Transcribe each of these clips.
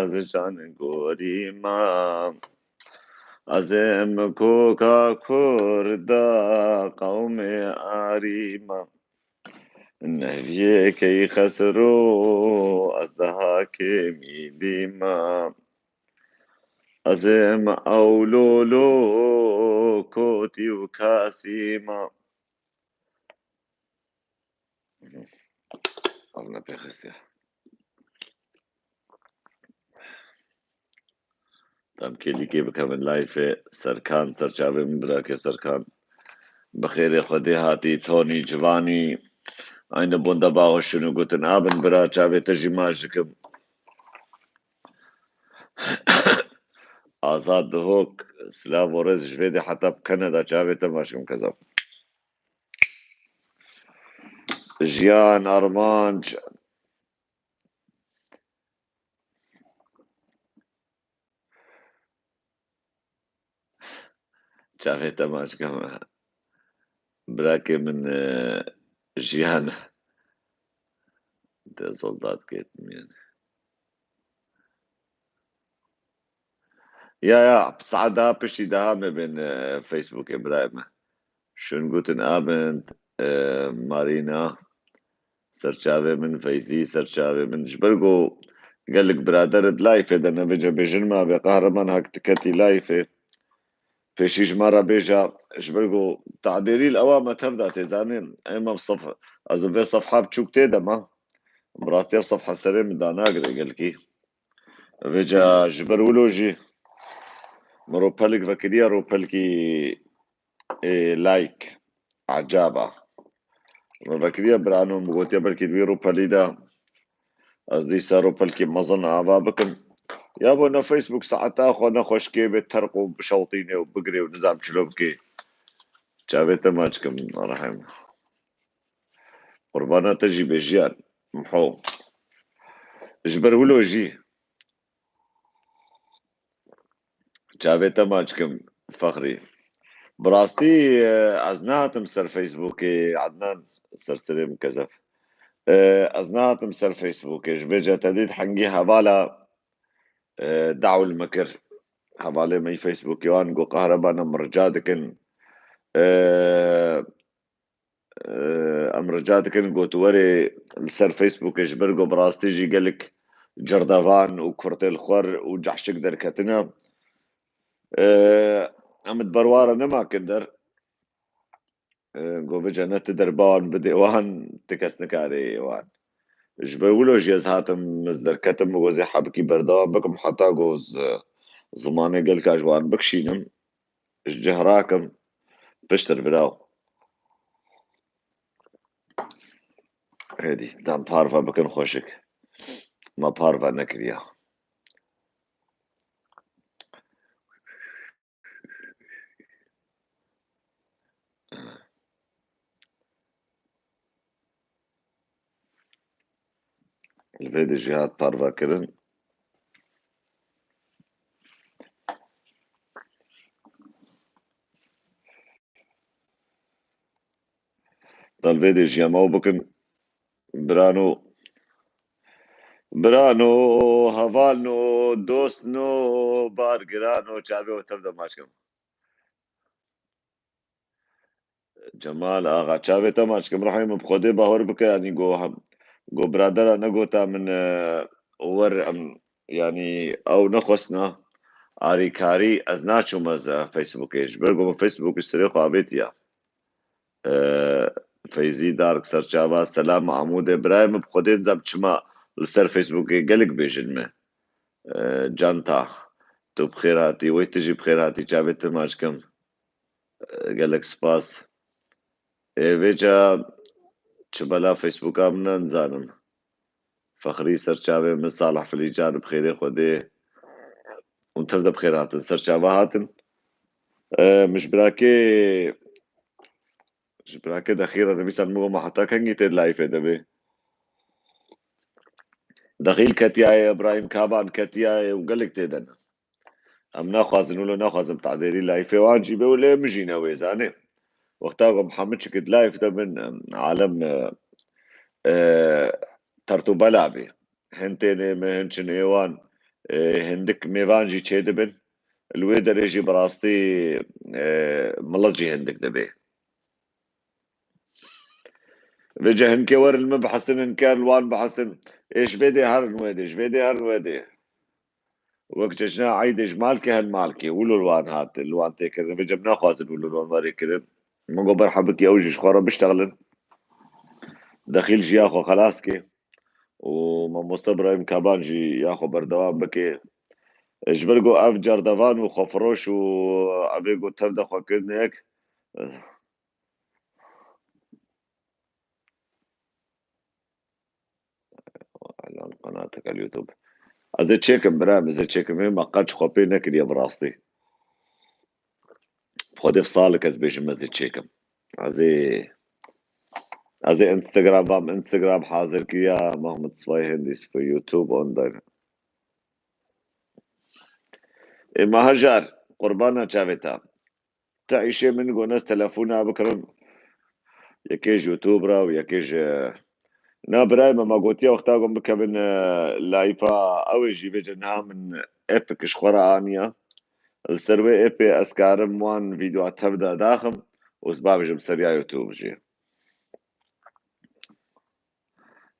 از جان گوری ما ازم کوکا کردا قوم آریما نهیه کی خسرو از ده که میدیما ازم اولولو کوتی و کاسیما الله بخسیا تم کلی که بکمن لایف سرکان سرچاوه من برا که سرکان بخیر خودی هاتی تونی جوانی این بنده باغشونو گوتن آبن برا چاوه تجی ماجکم آزاد دهوک سلام ورز جویدی حتی بکندا چاوه تماشکم کذاب جیان ارمانج چاوه تماشکم برا که من جیان ده soldat geht mir. Ja, بسعدها بشي دهامة بين فيسبوك إبراهيم. Schönen guten Abend, مارينا. سرچاوه من فيزي سرچاوه من جبرگو قالك برادر لايف إذا أنا بيجا بجنما بقهرمان هك تكتي لايف فيشيش مرة بيجا جبرگو تعديلي الأوامة تبدأ تزانين أما بصفحة أزبي صفحة بتشوك تيدا ما براستي صفحة سريم داناقري قالكي بيجا جبرولوجي مروبالك فكريا روبالكي لايك عجابة فكريا برانو مغوتيا بالكي دويرو باليدا از دي سارو بالكي مظن عبا بكم يا بونا فيسبوك ساعتا خونا خوشكي بترقو بشوطيني وبقري ونظام شلوبكي جابتا ماجكم رحم قربانا تجي بجيان محو جبرولوجي جابتا ماجكم فخري براستي أزناتم سر فيسبوكي عدنان سر سليم كزف أزناتم سر فيسبوكي جبجة تديد حنجي هبالا دعو المكر هبالي مي فيسبوكي وانقو قهربانا مرجادكن أمرجادكن قو توري سر فيسبوكي جبرقو براستي جي قالك جردافان وكرتي الخور وجحشك دركتنا أمد بروارة نما كدر قو بجنة دربان بديوان تكسنكاري وان جبرولو جيز هاتم مزدر كتم وزي حبكي بردوان بكم حتى قوز زماني قلك أجوان بكشينم جهراكم بشتر براو هدي دام بارفا بكن خوشك ما بارفا نكريا الفيدي جهات بارفا كرن دال فيدي جيامو بكن برانو هفالنو دوستنو بارگرانو چاوي وتبدا ماشكم جمال آغا چاوي تماشكم رحيم بخودي باور بك يعني جو برادر انا قوتا من ور يعني او نخصنا آري كاري از ناچوم از فيسبوك ايش برگو فيسبوك اشتريقو عبيتيا فيزي دارك سرچاوا سلام عمود ابراهيم بخودي زب چما لسر فيسبوك قلق بيجن ما جانتا تو بخير هاتي وي تجي بخير هاتي چاوي تماشكم قالك سباس ويجا چبلا فيسبوك امنا نزانم فخري سرچاوي من صالح في الإيجار بخير خودي وانتبدا بخير هاتن سرچاوا هاتن مش براكي دخيرة نبيسان مو ما حتى كنجي تد لايف دبي دخيل كتياي ابراهيم كابان كتياي وقالك تدنا ام ناخذ نقول ناخذ بتعديري لايف واجي ولا مجينا ويزاني وقتها محمد شكد لايف ده من عالم ترتو بلعبي هنتين ما هنشن ايوان هندك ميفانجي چه دبن الوی درجی براستی ملجی هندك دبي وجه هنكي ور المبحثن هنكار الوان بحثن ايش بدي هرنوادي ايش بدي هرنوادي وقت جنا عيدج مالكي هالمالكي ولو الوان هات الوان تيكر بجبنا خازن ولو الوان ماري كرن مو برحبك يا اوجي شخورة بيشتغلن دخيل جي ياخو خلاص كي وما مستبراهيم كابانجي ياخو بردوام بكي جبرقو افجر دفان وخفروش وابيقو تبدا خاكرني هيك اعلان قناتك على اليوتيوب ازي تشيكم برام ازي تشيكم ما قادش خوبي نكد يا براستي خودي في صالك از بيجم ازي تشيكم ازي انستغرام بام انستغرام حاضر كيا محمد صفاي هندس في يوتيوب اون ما هجر قربانا جابتا تعيشي من قناس تلفونا بكرم يكيج يوتيوبرا ويكيج نا براي ما قلت يا وقتا قم بكبن لايفا او يجي بجنها من ايبك شخورا انيا السروي ايبي اسكارم وان فيديوهات تبدا داخم وسباب جم سريع يوتيوب جي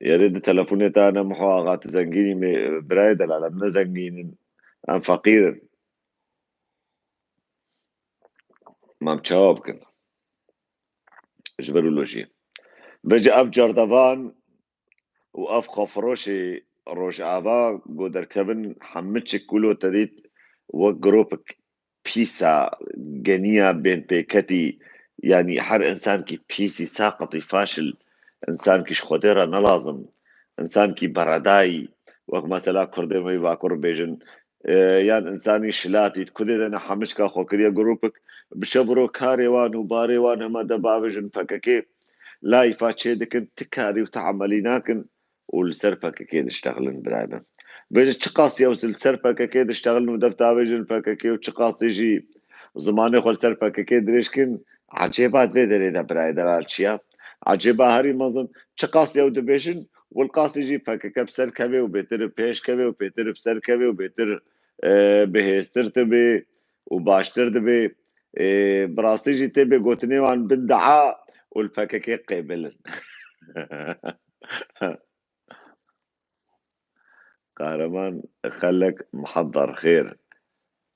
يا ريت تلفوني تانا محواغات زنقيني براي دل على من زنقين ام فقير ما متشاوبكن اجبروا له شي بجي اف جردفان واف خفروشي روش آبا قدر كبن حمتش كله تريد وجروبك بيسا جنيا بين بيكتي يعني حر انسان كي بيسي ساقطي فاشل انسان كيش خديرة نلازم انسان كي برداي وقت مثلا كردي ما يباكر بيجن يعني انساني شلاتي كدر انا حمشكا خوكريا جروبك بشبرو كاري وان وباري وان هما دبابجن فككي لا يفاتشي دكن تكاري وتعملي ناكن والسرفك كيد اشتغلن برانا بيجي تشقاص يوصل السرفك كيد اشتغلن ودفتا بيجن فككي وتشقاص يجي زماني خل سرفك كيد ريشكن عجيبات فيدري دا براي دلالشيا عجيبة هاري مظن تشقاص يود بيجن والقاص يجي فكك بسر كبي وبيتر بيش كبي وبيتر بسر كبي وبيتر بهستر تبي وباشتر تبي براسي جي تبي قوتني وان بالدعاء والفككي قبلن قهرمان خلك محضر خير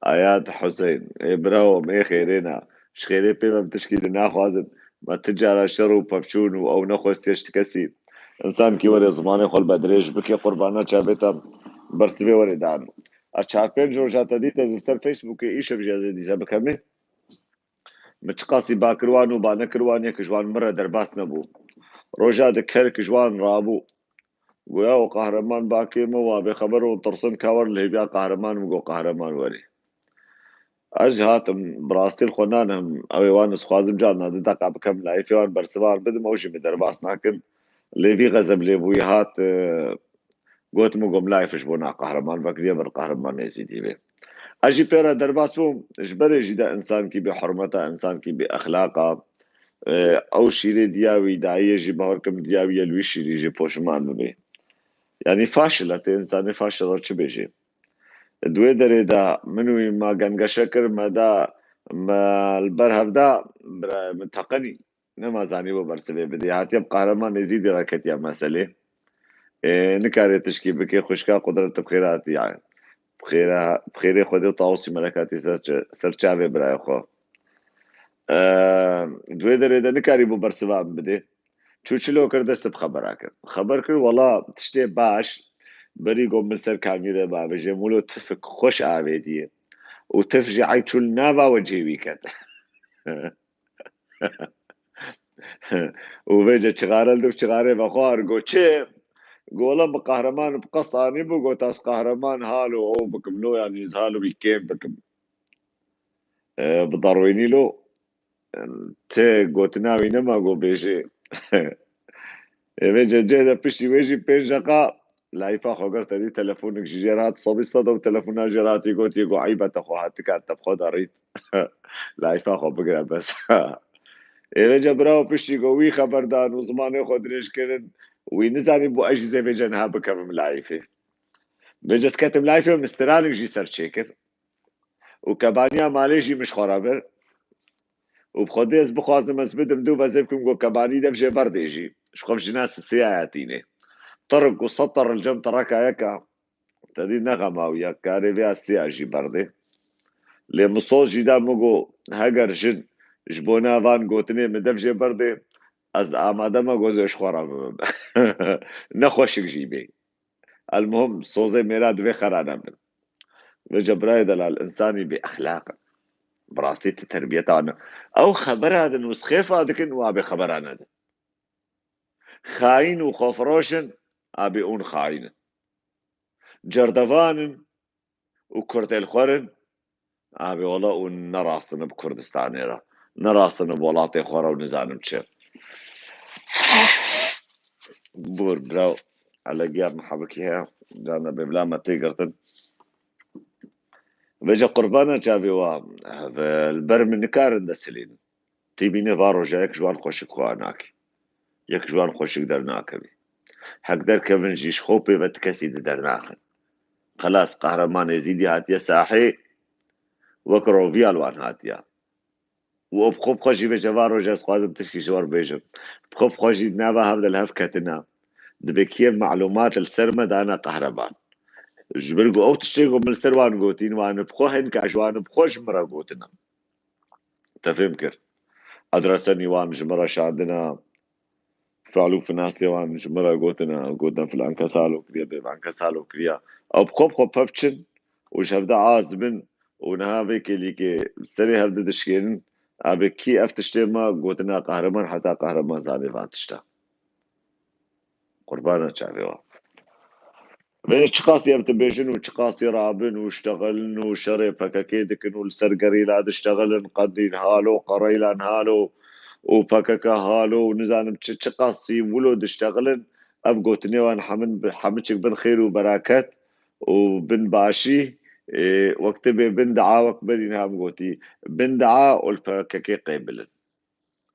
آيات حسين براوم خيرنا شخيري بما بتشكيل ناخوازن ما تجارة شر وبفشون او نخوز تشتكسي انسان كي وري زماني خل بدريش بكي قربانا شابتا برتبي وري دانو اشاربين جورجاتا دي تزستر فيسبوك ايش بجازي دي زبكمي متقاسي باكروان وبانكروان يك جوان مرة درباس نبو روجا دكرك جوان رابو ويا قهرمان باكي مو بخبر وطرسن كاور اللي بيا قهرمان مقو قهرمان وري اج هاتم براستي الخنانهم اوي وانس خوازم جالنا دي دقا بكم لايفي وان برسوار بدم اوشي بدرباس ناكن اللي في غزب لي بوي هات قوت مقوم لايفش بونا قهرمان بكري بر قهرمان يا سيدي بي اجي بيرا درباس بوم اجبري جدا انسان كي بحرمته انسان كي باخلاقه او شيري دياوي داعية جي بهاركم دياوي الويشي جي بوشمان بي يعني فاشل هتي انساني فاشل چه بيجي دوی درې دا منوي ما گنگا شکر ما دا ما البرهف دا متقني نما زاني بو برسلي بدي هاتيب قهرمان يزيد راكت يا مسألة نكاري تشكي بكي خشكا قدرت بخيرات يعني بخيري خودي وطاوسي ملكاتي سرچاوي براي خو دوی درې دا نكاري بو برسوا بدي چوچلو کردست بخبر اکر خبر کر والله تشتي باش بري قوم من سر كاميرا بابا جمولو تفك خوش آويديه وتفجع عيتشول نافا وجهي ويكت وفيجا شغارل دوف شغاري بخوار قو چه قولا بقهرمان بقصاني بقو تاس قهرمان هالو او بكم لو يعني هالو بيكيم بكم بضرويني له تي قوت ناوي نما قو بيجي فيجا جيدا بشي ويجي بيجاقا لايفا خوغر تدي تلفونك جيرات صبي صدو تلفونا جيراتي قوت يقو عيبة تخو هاتكات تبخو داريت لايفا خو بقرا بس فيجا براو بشي قوي خبردان وزماني خو دريش كرن وينزاني بو اجي زي فيجا نها بكم ملايفي بجس كتب لايفه مسترالك جي سر شيكر وكبانيا ماليجي مش خرابر وبخديس بخوازم از بدم دو بزيبكم جو كباني دفجي برديجي شخوف ناس السياحاتيني طرق وسطر الجم تركا يكا تدي نغمة ويا كاري بيا السياجي بردي لمصوجي دا مگو هگر جن جبونا فان گوتني من دفجي بردي از آماده ما گوزش خورم نخوشك جيبي المهم صوزي ميراد في خرانا من وجبراي دلال الإنساني بأخلاق براسية التربية تاعنا أو خبر هذا نسخيف هذا كن وابي خبر عن هذا خاين وخفروشن أبي أون خاين جردفان وكرتيل خورن أبي والله ونراسنا بكردستان يرا نراسنا بولاطي خورا ونزانم تشير بور براو على جياب محبكيها جانا ببلا ما تيقرتن بيجا قربانا جابي البر من نكار دسلين تيبيني فارو جايك جوان خوشك خواناكي يك جوان خوشك درناكبي حق در كفن جيش خوبي بتكسي درناخن خلاص قهرمان يزيدي هاتيا ساحي وكرو في الوان هاتيا وبخوب خوشي بجوارو جاس قادم تشكي شوار بيجم بخوب خوشي نابا هبدا الهفكتنا دبكيف معلومات السرمد انا قهرمان جبرقو او تشتيقو من السروان قوتين وانا بخوهن كاجوان بخوش مرا قوتنا تفهمكر أدرسني وان جمرة شادنا فعلوا في ناس وان جمرة قوتنا في الانكسالو كريا بانكسالو كريا او بخوب خوب بفتشن وش هبدا عازبن ونهابي كي سري هبدا دشكين ابي كي افتشتي ما قوتنا قهرمان حتى قهرمان زاني فاتشتا قربانا شافيوا بين شقاص يبتبيشن وشقاص يرابن واشتغلن وشري فكاكيدكن والسرقري لا تشتغلن قدين هالو قريلان هالو وفككا هالو ونزانم شقاصي ولود اشتغلن ابقوتني وان حمدشك بن خير وبركات وبن باشي إيه وقت بن دعا وقت بن هام قوتي بن دعا والفككي قيبلن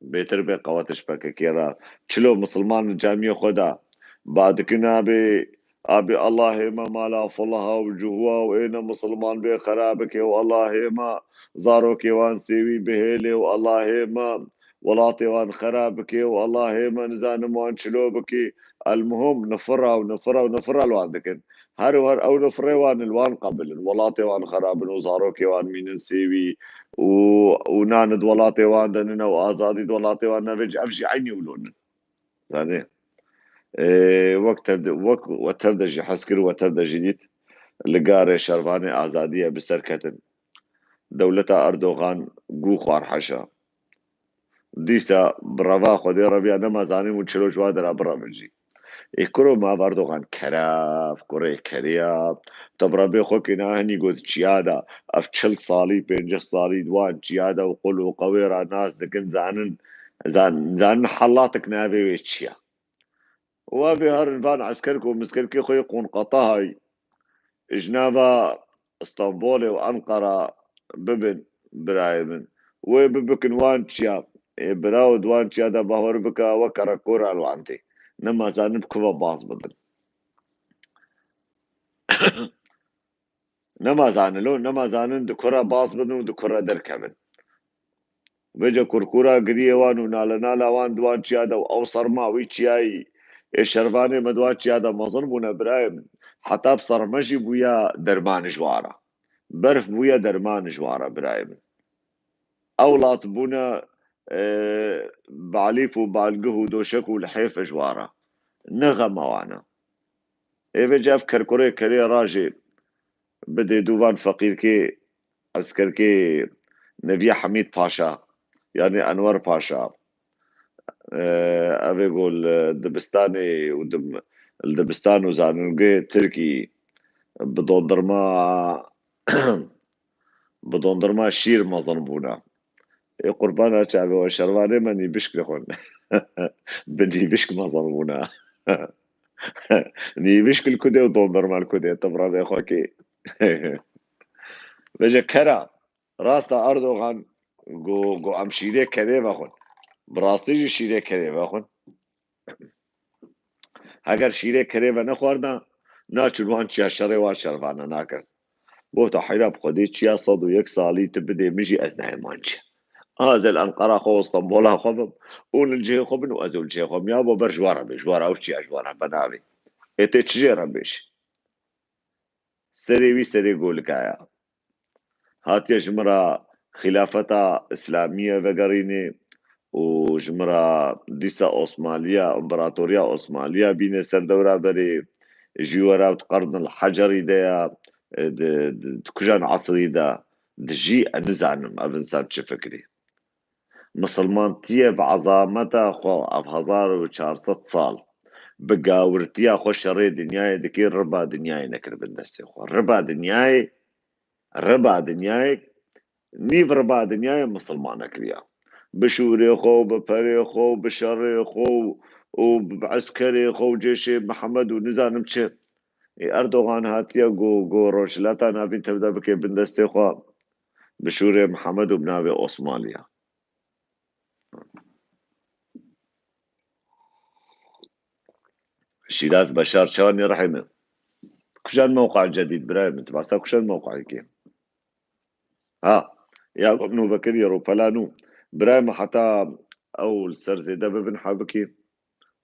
بيتر بي قواتش فككي را شلو مسلمان الجامعة خدا بعد كنا أبي الله ما مالا فلها وجهوا وإنا مسلمان بخرابك والله ما زاروك وان سيوي بهيلي والله ما ولاطي وان خرابك والله ما نزانم وان شلوبك المهم نفرها ونفرها ونفرها الوان هر او نفرها وان الوان قبل الولاطي وان خراب وزاروك وان مين نسيوي وناند ولاطي وان دننا وازادي ولاطي وان نرج افجي عيني ولون هذا وقت هبدا جي حسكر وقت هبدا جديد لقاري شرفاني آزادية بسركتن دولتا أردوغان قو خوار حشا ديسا برافا خودي ربيا نما زاني وچلو جوادر برا منجي كرو ما بردوغان كراف كوري كرياب طب ربي خوكي ناهني قد جيادا اف 40 صالي 50 صالي دوان جيادا وقلو قويرا ناس دكن زانن حلاتك نابي ويتشيا وابي هرنفان عسكركو مسكركي خوي قون قطاهاي جنابا اسطنبول وانقرة ببن برايبن وببكن وانتشيا براود وانتشيا دا باور بكا وكرا كورا الوانتي نما زانب كوفا باص بدن نما زانن دكورا باص بدن ودكورا دركبن بجا كركورا قديه وان ونالا وان دوانتشيا دا او صرما ويتشياي الشرفاني مدواتشيا دا مظلمونا برايبن حتى بصرمجي بويا درمان جوارا برف بويا درمان جوارا برايبن أولاد بونا بعليف وبعلقه دوشك والحيف جوارا نغمة وانا إذا جاف كركوري كلي راجي بدي دوفان فقير كي عسكر كي نبي حميد باشا يعني أنور باشا أبي يقول دبستاني الدبستان وزانوجي تركي بدوندرما بدوندرما شير ما ظنبونا قربانا شعبي وشرواني ماني بشك خون بدي بشك ما ظلمونا ني بشك الكودي ودوندرما الكودي تبرا بي خوكي بجا كرا راستا اردوغان جو ام شيري كري باخون براستي شيري كري باخون اگر شیره کره و نخوردن ناچن وان چیا شرێ وا شەرڤانە ناکەن بۆ تا حیرا بخۆدەی چیا 101 ساڵی tu bidê min jî ez nehêman çi ez li Enqera xwe Stenbol'a xwe bim û li cihê xwe bin û ez ê li cihê xwe ya bo ber ji we re bê ji we re ew çiya ji we re benavê ê tê çi jê re bêj serê wî serê golikaya hatiye ji min re xîlafeta İslamî vegerînê û ji min re dîsa Osmaniya İmparatoriya Osmaniya bîne ser dewra berê ji were ew di Qernil Hecerî de ye di kujan esirî de dijî nizanim ev insan çi fikirî Misilmantiye bi ezameta xwe ev 1400 sal bi gawirtiya xwe şerê dinyayê dikê riba dinyayê nekiribin destê xwe riba dinyayê nîv riba dinyayê misilman nekiriye bi şûrê xwe û bi perê xwe û bi şerê xwe û bi eskerê xwe û cêşê Mihemed û nizanim çi Erdogan hatiye got rojhilata navîn tevde bike bin destê xwe bi şûrê Mihemed û bi navê Osmaniya شیراز بشار شواني رحمه كشان موقع جديد برايم انت بس كشان موقع كي ها يعقوب بن بكر يرو فلانو برايم حتى اول سر زيدا بن حبكي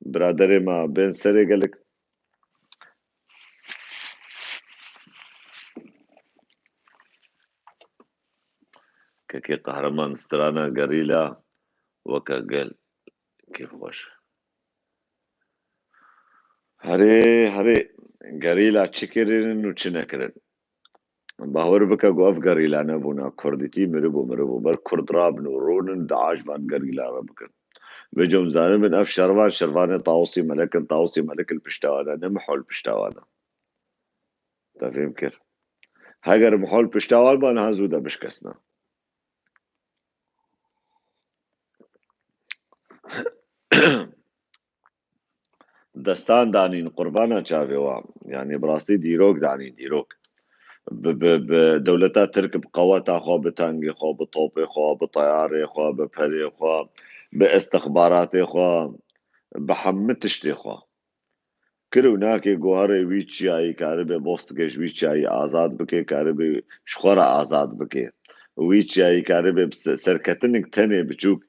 برادري ما بين سري قالك كي قهرمان استرانا قريلا وكا قال كيف خوش هري قريلا تشكرين وتشنكرين باور بکا گوف گریلانه بونا کردیتی مربو بر کرد راب نورونن داعش بان گریلا بکن بجم زانم من اف شروان طاوسي ملك البشتاوانا نمحو البشتاوانا تفهم كيف هاگر محو البشتاوان بان هازو دا بشكسنا دستان دانين قربانا چاويوا يعني براسي ديروك دانين ديروك بدولتا تركب قواتا خو بتانجي خو بطوبي خو بطياري خو بفري خو باستخباراتي خو بحمتشتي خو کرو ناکه گوهر ویچی آئی کاره به بوستگش ویچی آئی آزاد بکه کاره به شخور آزاد بکه ویچی آئی کاره به سرکتنک تنه بچوک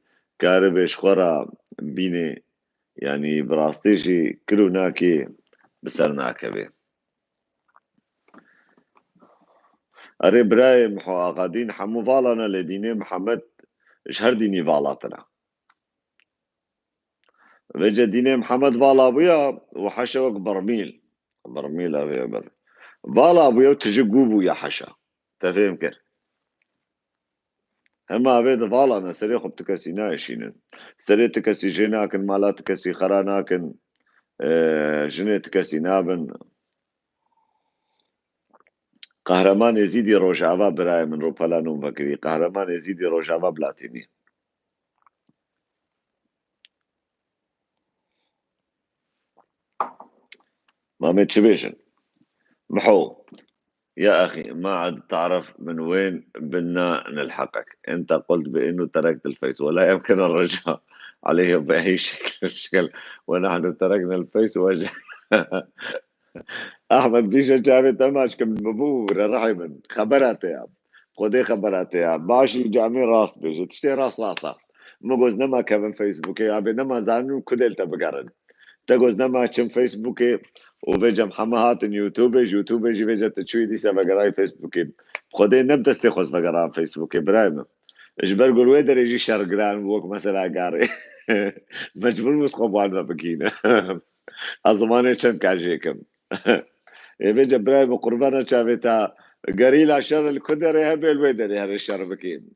کاره به شخور بینه یعنی براستیشی کرو ناکه بسر ناکه به اره برای محاقدین حمو والانا لدینه محمد شهر دینی والاتنا وجه دینه محمد والا بویا وحشوك برميل أبي بر فالا أبويا تجي يا حشا تفهم كيف هما أبيد فالا أنا سري خب تكسي نايشين سري تكسي جيناكن مالا تكسي خراناكن جني تكسي نابن قهرمان يزيدي روجافا براي من روبالانو فكري قهرمان يزيدي روجافا بلاتيني ما متشبيشن محو يا أخي ما عاد تعرف من وين بدنا نلحقك أنت قلت بأنه تركت الفيس ولا يمكن الرجاء عليه بأي شكل ونحن تركنا الفيس وجه أحمد بيشا جابي تماش كم مبور رحمن خبرات يا خدي خبرات يا باشي جامي راس بيجي تشتي راس راسا مجوز نما كمان فيسبوك يا أبي نما زانو كدل تبقرن تجوز نما كم فيسبوك وفيجا محمد يوتيوب جي فيجا تشوي دي سبا قراي فيسبوك خدي نبدا استخوص بقرا فيسبوك برايم اجبر قول ويدر يجي شرقران بوك مثلا قاري مجبور مسخوب وانا بكينا أزمانه چند كاجيكم فيجا برايم قربانا شافتا قريلا شر الكدر هبل ويدر هذا الشر بكين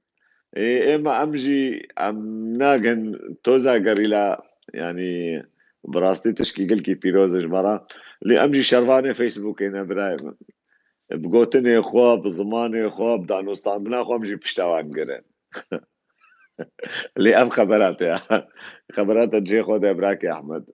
اما امجي ام ناقن توزا قريلا يعني براستي تشكي قلكي بيروز جمرة اللي امجي شرفاني فيسبوك هنا برايم بقوتني خو بزماني خو بدانوستان بنا خو امجي بشتاوان قرن اللي ام خبرات يا خبرات تجي خو ده براك يا احمد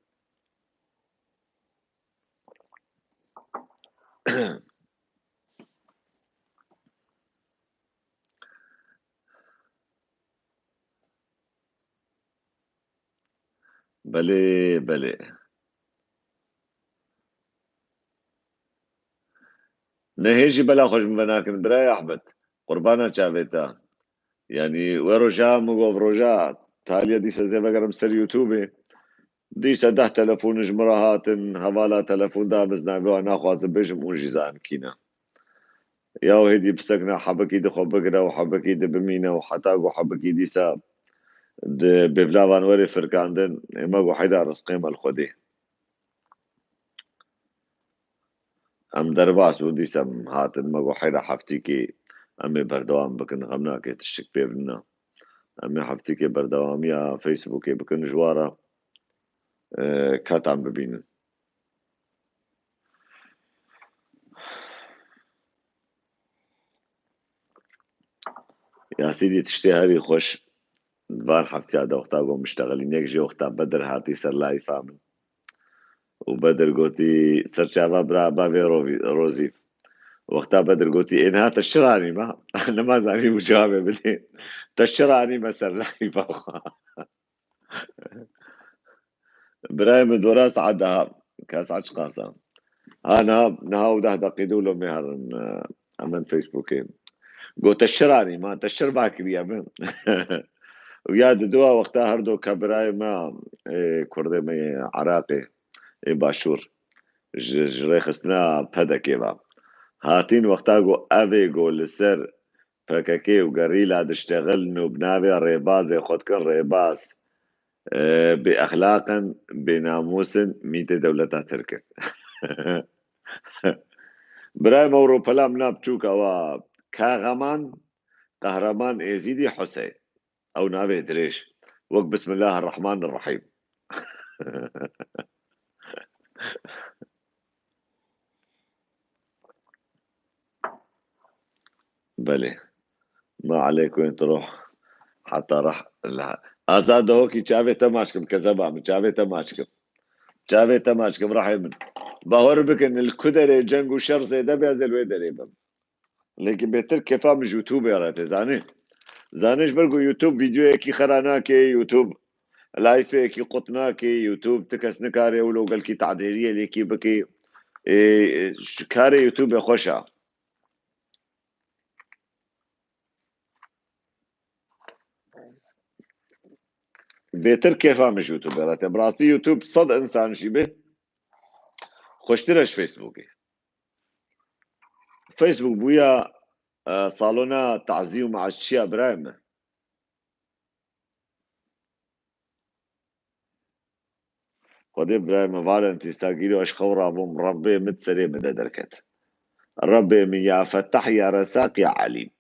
بلي نهيجي بلا خوش بناكن براي أحمد قربانا شافيتا يعني وروجا مغو بروجا تاليا دي سزي بقرم سر يوتيوبي دي سده تلفون جمرهاتن هوالا تلفون دا بزنابي وانا خواز بيجم ونجيزان كينا ياو هدي بسكنا حبكي دي خو بقرا وحبكي دي بمينا وحتاق وحبكي دي ساب دي بفلاوان وري فركاندن اما وحيدا رسقيم الخدي ام درباس ودي سم هاتن ما وحيدا حفتيكي امي بردوام بكن غمنا كي تشك بيبنا امي حفتيكي بردوام يا فيسبوكي بكن جوارا كات عم ببينن يا سيدي تشتي هاري خوش دوار حفتي هذا وقتا قوم مشتغلين يك جي وقتا بدر هاتي سر لاي فامن وبدر قوتي سر شابا برا بابي روزي وقتا بدر قوتي انها تشراني ما انا ما زاني مجابه بدي تشراني ما سر لاي فاخا برايم دوراس عدها كاس عدش قاسم انا نهاو ده دقيدو له مهر امن فيسبوكين قو تشراني ما تشر باكري يا من وياد دوا وقتها هردو كبراي ما كردي ما عراقي باشور جريخسنا بدا كيبا هاتين وقتا قو افي قو لسر فكاكي وقريلا دشتغل نو بنابي ريباز خد كن ريباز بأخلاق بناموس ميت دولتها تركت براي مورو بلام ناب تشوكا و كاغمان قهرمان ازيدي حسين او نابي دريش وق بسم الله الرحمن الرحيم بلي ما عليك وين تروح حتى راح ازاد هوكي شافي تماشكم كذبا شافي تماشكم شافي تماشكم راح يمن باور بك ان الكدري جنگو شر زي ده بيزل ويدري بم لكن بيتر كيفا مش يوتيوب يا رات زاني زانيش برقو يوتيوب فيديو كي خراناكي يوتيوب لايف كي قطناكي يوتيوب تكس نكاري ولو قال كي تعديلية ليكي بكي كاري يوتيوب خوشا بيتر كيفا مش يوتيوب يا رات براسي يوتيوب صد انسان شي به خوشترش فيسبوكي فيسبوك بويا صالونا تعزيه مع الشيا برايم قد برايم فالنتي ستاقيلو اش خورا بوم ربي متسري مدى دركت ربي من يا فتح يا رساق يا عليم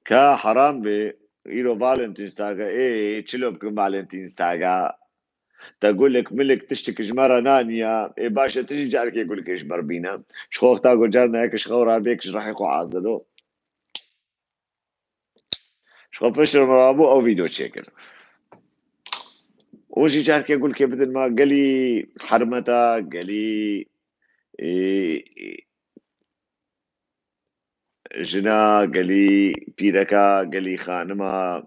كا حرام بي إيرو فالنتين ستاقا إيه تشلو بكم فالنتين ستاقا تقول لك ملك تشتكي جمرة نانيا إيه باشا تجي جارك يقول لك إيش مربينا شخوخ تاقو جازنا هيك شخورا بيك راح يقو عازلو شخو بشر مرابو أو فيديو تشيكر وجي جارك يقول لك بدل ما قالي حرمتا قالي إيه جنا قالي بيركا قالي خانما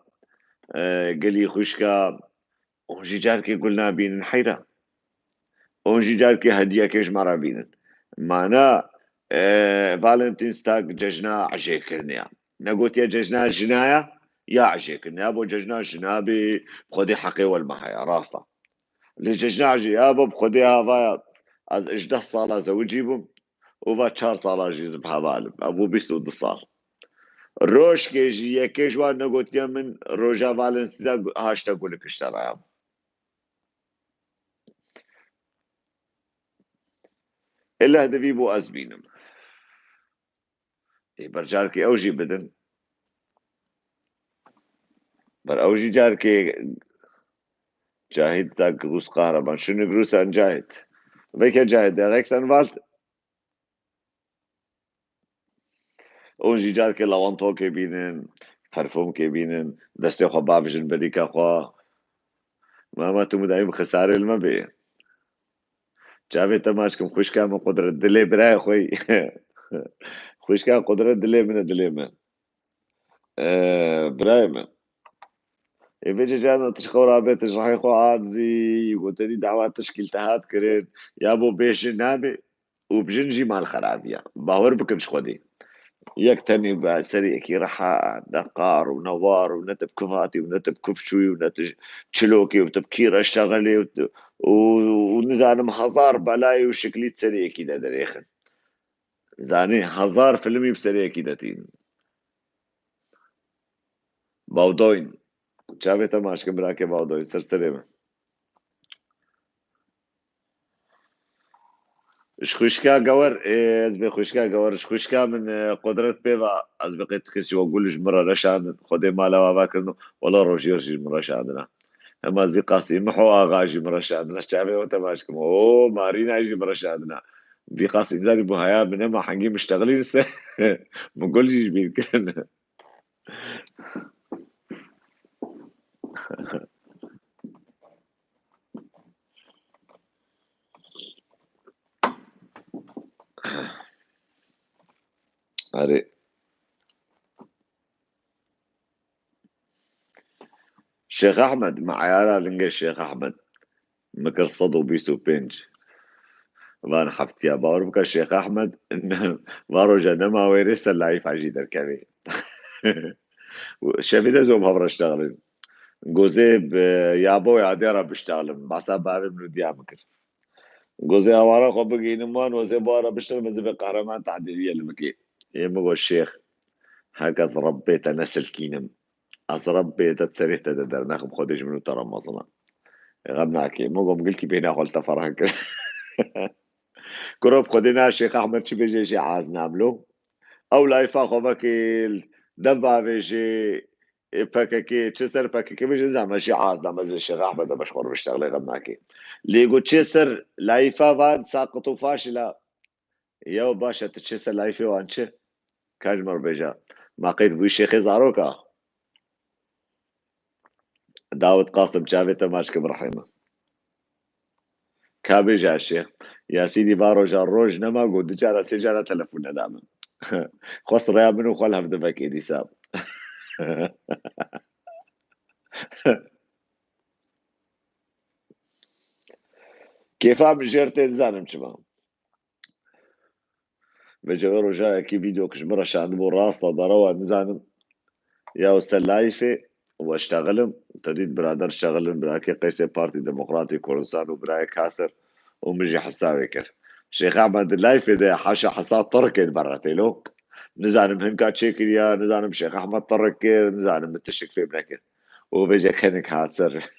قالي خشكا وجي جارك قلنا بين حيرة وجي جارك هدية كيش مرة بينن معنا فالنتينز تاك ججنا عجي كرنيا نقول يا ججنا جنايا يا عجي كرنيا ابو ججنا جنابي بخدي حقي والمحيا راسا اللي ججنا عجي يابو بخدي هذا از 11 صالة زوجي بم وبا 4 صالة جيز بحبالب ابو بيسو دصار روش كيجي يكيش وان نقول يا من روجا فالنتينز تاك هاشتا قولك اشترى إلا هدفي بو أزبينم برجاركي أوجي بدن بر أوجي جاركي جاهد تاك روس قهرمان شنو جروس أن جاهد بيك جاهد غيكس أن فالت أوجي جاركي لوانتو كي بينن فرفوم كي بينن دستي خو بابجن بديكا خو ما تو مدايم خسارة المبي جابي تماشكم خوش كان من قدرة دلي براي خوي خوش كان قدرة دلي من دلي من براي من فيجي جانا تشخورا بيت راح يخو عادزي قلت لي دعوات تشكيل تهات كرين يا ابو بيش نابي وبجنجي مال خرابية باور بكمش خودي يكتني بسريكي رحاء دقار ونوار ونتب كفاتي ونتب كفشوي ونتب تشلوكي وتبكير اشتغلي ونزال هزار بلاي وشكليت سريكي دا دريخن زاني هزار فيلمي بسريكي داتين باودوين شافي تماش كبراكي باودوين سرسلمه شخوشكا جوار از به خوشکا جوار شخوشكا من قدرت بيبا از بقيت كسي واقولش مرة رشان خدي مالا واباكرنو والله روجي مرة شادنا اما از بقاسي محو اغاجي مرة شادنا شعبي وتماشكم اوه مارينا يجي مرة شادنا بقاسي زاني بوهايا من اما حنجي مشتغلين سه مقولش بيتكلم هاري شيخ احمد معيارا لنجي الشيخ احمد مكر صدو بيسو بينج وان حفتيا باوربكا الشيخ احمد ان بارو جنما ويريس اللايف عجيد الكبير شافيدا زوم هبر اشتغلن جوزيب يابو يعديرا بشتغلن بعصا بارم من ديامكر جوزي اوارا خو بقي نمان وزي بارا بشتغل مزي قهرمان تعديلية لمكي يمو الشيخ هكذا ربيت نسل كينم از ربيت تسريت تدر ناخب خودش منو ترى مصنع غبناكي مو قم قلكي بينا قلت فرهك كروب خدينا الشيخ احمد شي بيجي شي عاز نعملو او لا يفاخو بكيل دبا بيجي بككي تشسر بككي بيجي زعما شي عاز نعمل زي الشيخ احمد مشهور بيشتغل غبناكي ليقو تشسر لا يفا ساقطو فاشلة يو باشا تشسر لا يفي وانشي كاجمر بيجا ما قيد بو الشيخ زاروكا داود قاسم شافي تماشك برحمه كابيجا الشيخ يا سيدي بارو جاروج نما قد جالا سجالة تلفون دائما خسر يا منو خلها بدفك ايدي ساب كيف عم جيرتين زانم شباب بجغرو جاي كي فيديو كشمرة شاند بو راسطة ضروا نزانم يا وسلايفة واشتغلم تديد برادر شغلم براكي قيسي بارتي ديمقراطي كورسان وبراي كاسر ومجي حساوي كر شيخ احمد اللايفة ده حاشا حسا تركت براتيلو نزانم هنكا تشيكريا نزانم شيخ احمد تركر نزانم متشك في بنكر وبيجا كنك هاتسر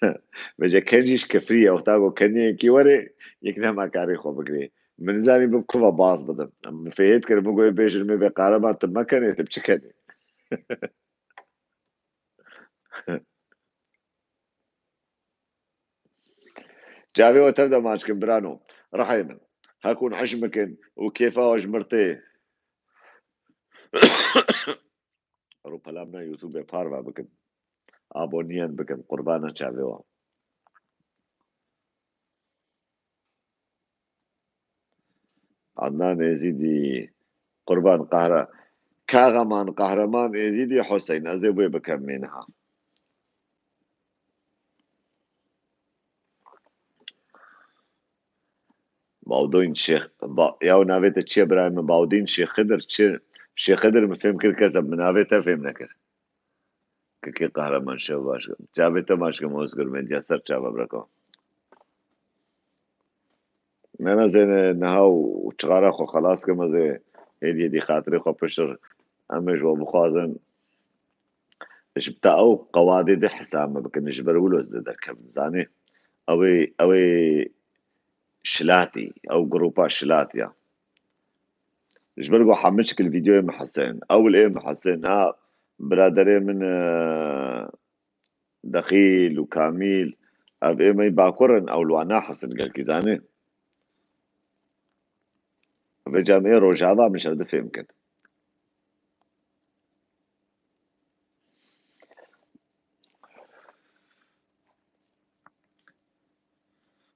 بيجا كنجيش كفرية وتاقو كني كي وري يكنا ما كاري خو بقري من زاني بكوفا باص بدم من فيت كر بقول بيش المي بقاربا تما كني تبشكني جافي وتبدا ماشكن برانو رحينا هكون عجمكن وكيفا وجمرتي رو پلامنا يوتيوب پاروا بكن ابونيان بكن قربانا جافيوا عدنان يزيدي قربان قهرة كاغمان قهرمان يزيدي حسين ازيبوي بكم منها باودين شيخ يا نافيت تشي ابراهيم باودين شيخ خضر تشي شيخ خضر مفهم كل كذب من نافيتا فهمنا كذا كي قهرمان شو باش جابتا ماشك موزقر من جسر جابا بركو انا زي نهاو وشغارة خو خلاص كما زي هدي خاطري خو بشر امش وبخوازن اش بتاعو قوادي دي حسام بكن نجبر ولوز دركب زاني اوي شلاتي او جروبا شلاتيا جبر جو حمشك الفيديو ام حسين اول ايه ام حسين برادري من دخيل وكاميل اب ايه مي باكورن او لوانا حسن قال كي زاني بجامعي روجادا مش هدف يمكن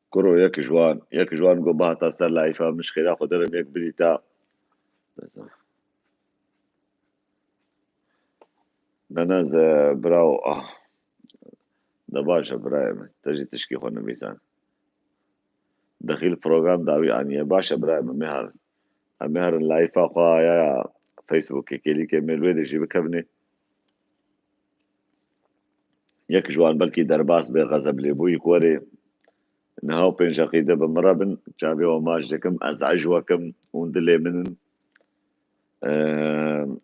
كرو يك جوان جو باتا سر لايفا مشكلة خدرم يك بديتا ننز براو دباشا برايم تجي تشكي خو نبيسان دخيل بروجرام داوي اني باشا برايم مهار أمهر لايفا خوايا فيسبوك كيلي كمل ويدي جي بكبني يك جوان بلكي درباس بغزب لبوي كوري نهاو بين شقيدة بمرابن جابي وماجدكم أزعجوكم وندلي من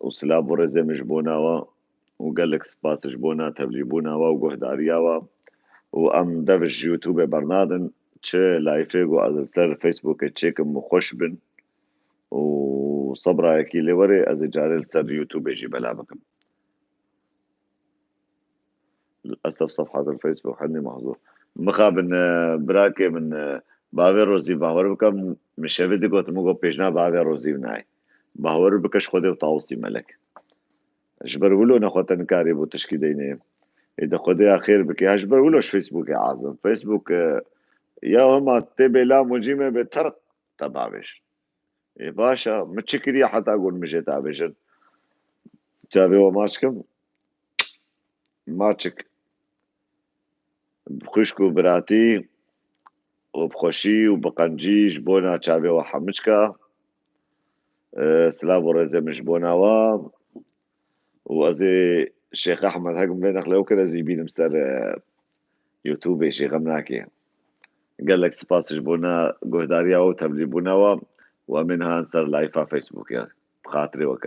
وسلاب ورزي مجبوناوا وقال لك سباس جبونا تبليبوناوا وقهدارياوا وأم دفش يوتيوب برنادن تشي لايفيغو از سر فيسبوك تشيكم مخشبن وصبرا يكي لوري از جاري سر يوتيوب يجي بلعبكم للأسف صفحة الفيسبوك عندي محظور مخابن براكي من باوي روزي باور بكم مشاهدي قوت مو بيجنا باوي روزي بناي باور بكش خودي وطاوسي ملك اجبر ولو نخوتن كاري بو تشكيديني إذا خدي أخير بك أجبر ولوش فيسبوك يا عظم فيسبوك يا هما تبي لا مجيمة بترق تبعش يا باشا متشكري حتى أقول مجي تابجن تابي وماشكم ماتشك بخشكو براتي وبخشي وبقنجي جبونا تشابي وحمشكا سلاب ورزة مش بوناوا وأزي الشيخ أحمد هكم بينك لو كده زي بين مستر يوتيوب شيخ مناكي قال لك سباس جبونا قهداريا وتبلي بوناوا ومنها انصر لايف على فيسبوك يعني بخاطري وكذا